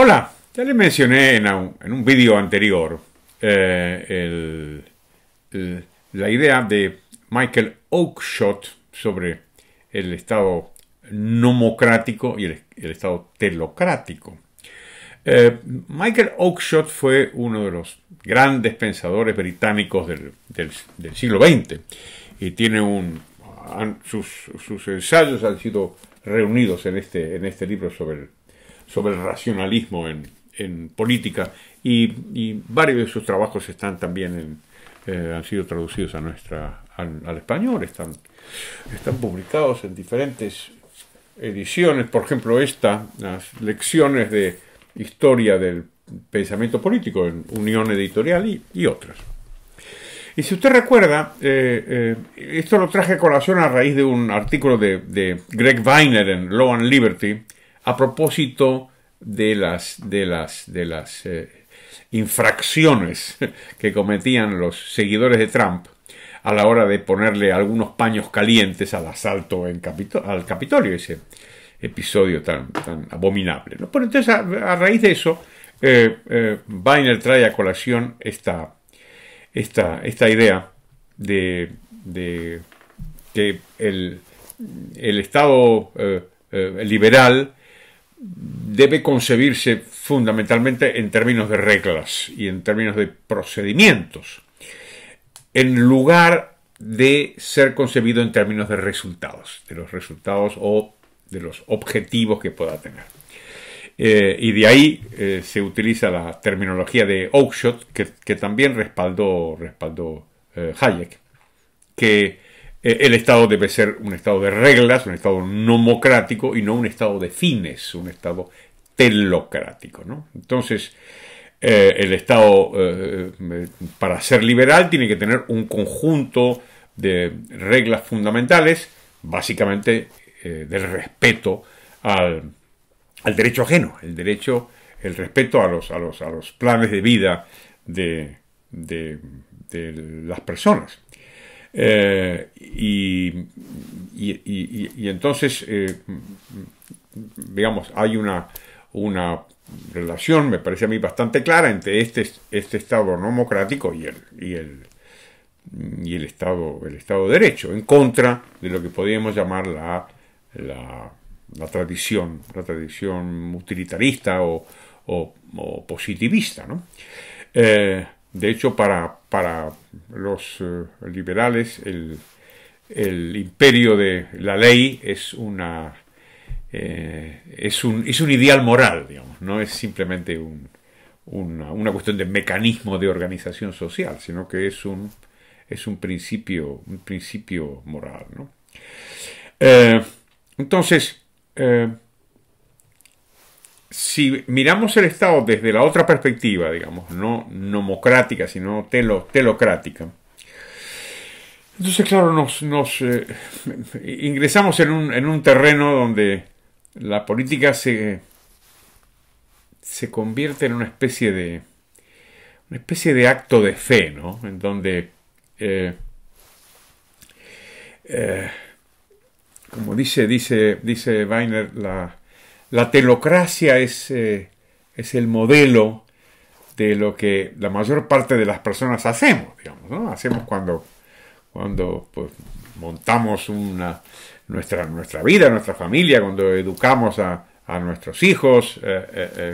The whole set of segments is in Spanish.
Hola, ya le mencioné en un vídeo anterior la idea de Michael Oakeshott sobre el Estado nomocrático y el Estado telocrático. Michael Oakeshott fue uno de los grandes pensadores británicos del siglo XX y tiene sus ensayos han sido reunidos en este libro sobre el racionalismo en política y varios de sus trabajos están también han sido traducidos al español, están publicados en diferentes ediciones. Por ejemplo, las lecciones de historia del pensamiento político en Unión Editorial y otras. Y si usted recuerda, esto lo traje a colación a raíz de un artículo de Greg Weiner en Law and Liberty a propósito de las infracciones que cometían los seguidores de Trump a la hora de ponerle algunos paños calientes al asalto al Capitolio, ese episodio tan abominable, ¿no? Pero entonces, a raíz de eso, Weiner trae a colación esta idea de que el Estado liberal debe concebirse fundamentalmente en términos de reglas y en términos de procedimientos, en lugar de ser concebido en términos de resultados o de los objetivos que pueda tener. Y de ahí se utiliza la terminología de Oakeshott, que también respaldó Hayek, que el Estado debe ser un Estado de reglas, un Estado nomocrático y no un Estado de fines, un Estado telocrático, ¿no? Entonces, el Estado, para ser liberal, tiene que tener un conjunto de reglas fundamentales, básicamente del respeto al derecho ajeno, el respeto a los planes de vida de las personas. Y entonces, digamos, hay una relación, me parece a mí, bastante clara entre este Estado nomocrático y el Estado de Derecho, en contra de lo que podríamos llamar la tradición utilitarista o positivista, ¿no? De hecho, para los liberales, el imperio de la ley es un ideal moral, digamos, no es simplemente una cuestión de mecanismo de organización social, sino que es un principio moral, ¿no? Entonces, si miramos el Estado desde la otra perspectiva, digamos, no nomocrática, sino telocrática, entonces, claro, ingresamos en un terreno donde la política se convierte en una especie de acto de fe, ¿no? En donde, como dice Weiner, la telocracia es el modelo de lo que la mayor parte de las personas hacemos, digamos, ¿no? Hacemos cuando pues, montamos nuestra vida, nuestra familia, cuando educamos a nuestros hijos,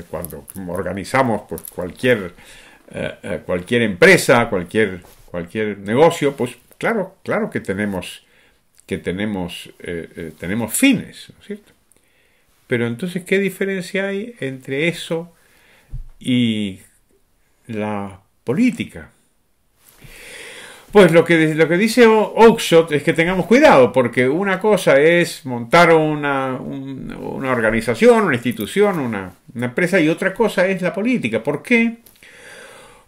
cuando organizamos pues, cualquier empresa, cualquier negocio, pues claro que tenemos fines, ¿no es cierto? Pero entonces, ¿qué diferencia hay entre eso y la política? Pues lo que dice Oakeshott es que tengamos cuidado, porque una cosa es montar una organización, una institución, una empresa, y otra cosa es la política. ¿Por qué?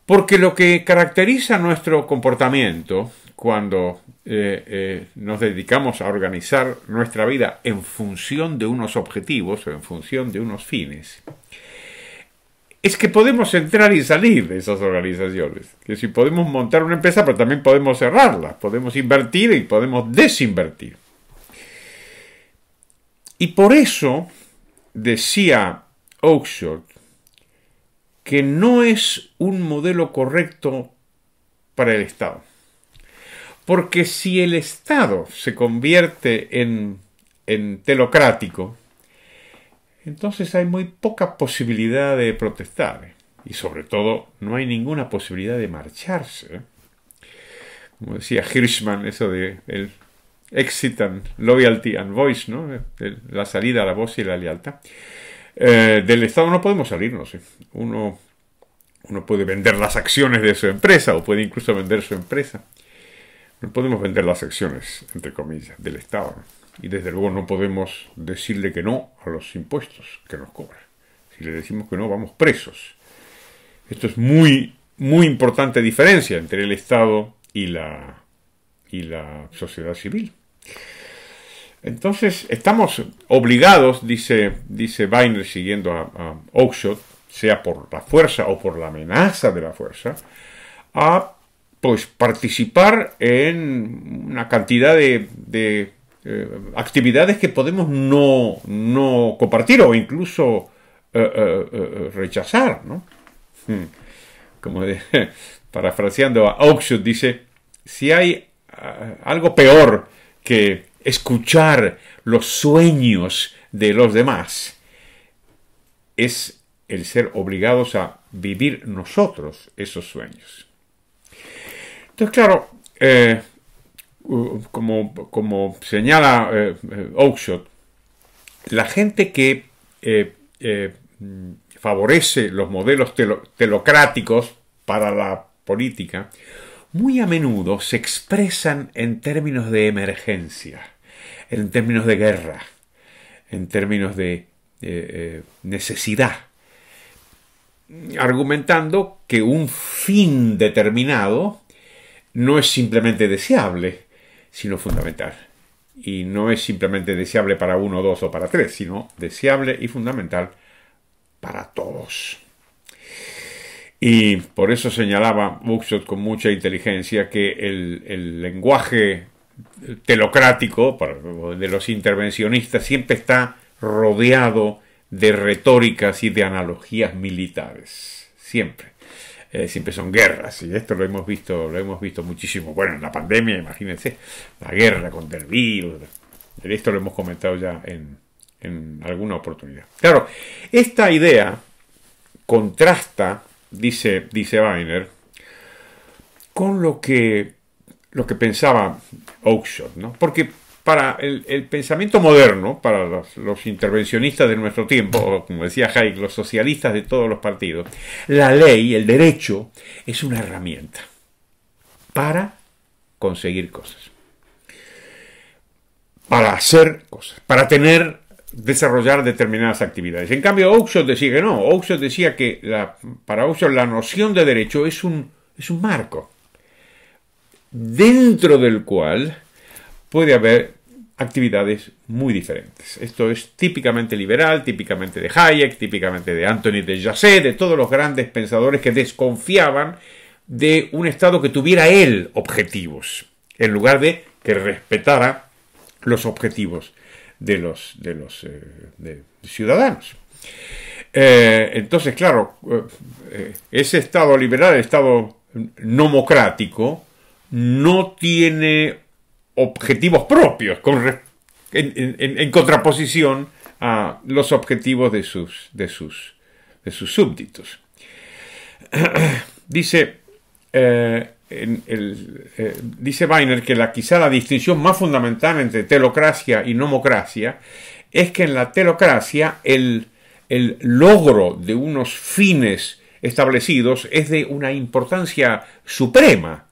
Porque lo que caracteriza nuestro comportamiento cuando nos dedicamos a organizar nuestra vida en función de unos objetivos o en función de unos fines, es que podemos entrar y salir de esas organizaciones. Que si podemos montar una empresa, pero también podemos cerrarla, podemos invertir y podemos desinvertir. Y por eso decía Oakeshott que no es un modelo correcto para el Estado. Porque si el Estado se convierte en telocrático, entonces hay muy poca posibilidad de protestar. Y sobre todo, no hay ninguna posibilidad de marcharse. Como decía Hirschman, eso de el exit and loyalty and voice, ¿no? La salida, la voz y la lealtad. Del Estado no podemos salirnos. Uno puede vender las acciones de su empresa o puede incluso vender su empresa. No podemos vender las acciones, entre comillas, del Estado, ¿no? Y desde luego no podemos decirle que no a los impuestos que nos cobran. Si le decimos que no, vamos presos. Esto es muy importante diferencia entre el Estado y la sociedad civil. Entonces, estamos obligados, dice Weiner siguiendo a Oakeshott, sea por la fuerza o por la amenaza de la fuerza, a pues participar en una cantidad de actividades que podemos no compartir o incluso rechazar, ¿no? Como parafraseando a Oakeshott, dice, si hay algo peor que escuchar los sueños de los demás, es el ser obligados a vivir nosotros esos sueños. Entonces, claro, como señala Oakeshott, la gente que favorece los modelos telocráticos para la política, muy a menudo se expresan en términos de emergencia, en términos de guerra, en términos de necesidad, argumentando que un fin determinado no es simplemente deseable, sino fundamental. Y no es simplemente deseable para uno, dos o para tres, sino deseable y fundamental para todos. Y por eso señalaba Oakeshott con mucha inteligencia que el lenguaje telocrático de los intervencionistas siempre está rodeado de retóricas y de analogías militares. Siempre son guerras, y esto lo hemos visto muchísimo. Bueno, en la pandemia, imagínense, la guerra contra el virus. Esto lo hemos comentado ya en alguna oportunidad. Claro, esta idea contrasta, dice Weiner, con lo que pensaba Oakeshott, ¿no? Porque para el pensamiento moderno, para los intervencionistas de nuestro tiempo, o como decía Hayek, los socialistas de todos los partidos, la ley, el derecho, es una herramienta para conseguir cosas, para hacer cosas, para desarrollar determinadas actividades. En cambio, Oakeshott decía que no. Oakeshott decía que para Oakeshott la noción de derecho es un marco dentro del cual puede haber actividades muy diferentes. Esto es típicamente liberal, típicamente de Hayek, típicamente de Anthony de Jacet, de todos los grandes pensadores que desconfiaban de un Estado que tuviera él objetivos, en lugar de que respetara los objetivos de los ciudadanos. Entonces, claro, ese Estado liberal, el Estado nomocrático, no tiene objetivos propios en contraposición a los objetivos de sus súbditos. Dice Weiner que quizá la distinción más fundamental entre telocracia y nomocracia es que en la telocracia el logro de unos fines establecidos es de una importancia suprema,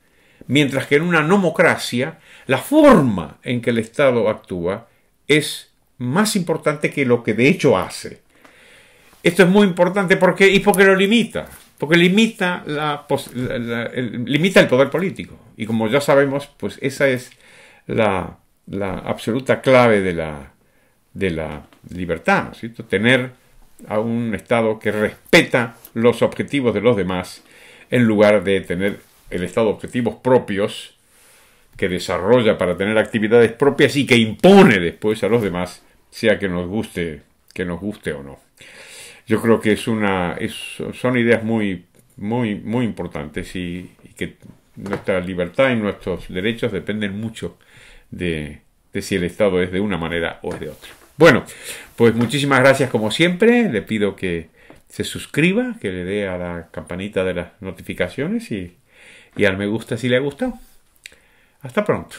mientras que en una nomocracia la forma en que el Estado actúa es más importante que lo que de hecho hace. Esto es muy importante porque lo limita. Porque limita el poder político. Y como ya sabemos, pues esa es la absoluta clave de la libertad, ¿no es cierto? Tener a un Estado que respeta los objetivos de los demás en lugar de tener el Estado objetivos propios que desarrolla para tener actividades propias y que impone después a los demás, sea que nos guste o no. yo creo que son ideas muy importantes y que nuestra libertad y nuestros derechos dependen mucho de si el Estado es de una manera o es de otra. Bueno, pues muchísimas gracias como siempre. Le pido que se suscriba, que le dé a la campanita de las notificaciones y al me gusta si le ha gustado. Hasta pronto.